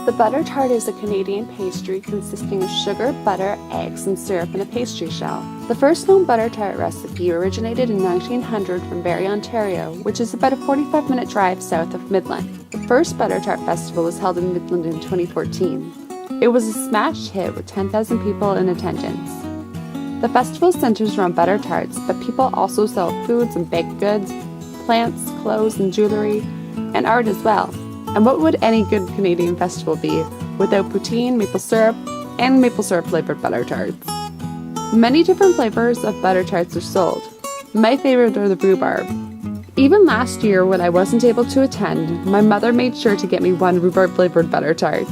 The butter tart is a Canadian pastry consisting of sugar, butter, eggs, and syrup in a pastry shell. The first known butter tart recipe originated in 1900 from Barrie, Ontario, which is about a 45-minute drive south of Midland. The first Butter Tart Festival was held in Midland in 2014. It was a smash hit with 10,000 people in attendance. The festival centers around butter tarts, but people also sell foods and baked goods, plants, clothes, and jewelry, and art as well. And what would any good Canadian festival be without poutine, maple syrup, and maple syrup flavored butter tarts? Many different flavors of butter tarts are sold. My favorite are the rhubarb. Even last year when I wasn't able to attend, my mother made sure to get me one rhubarb flavored butter tart.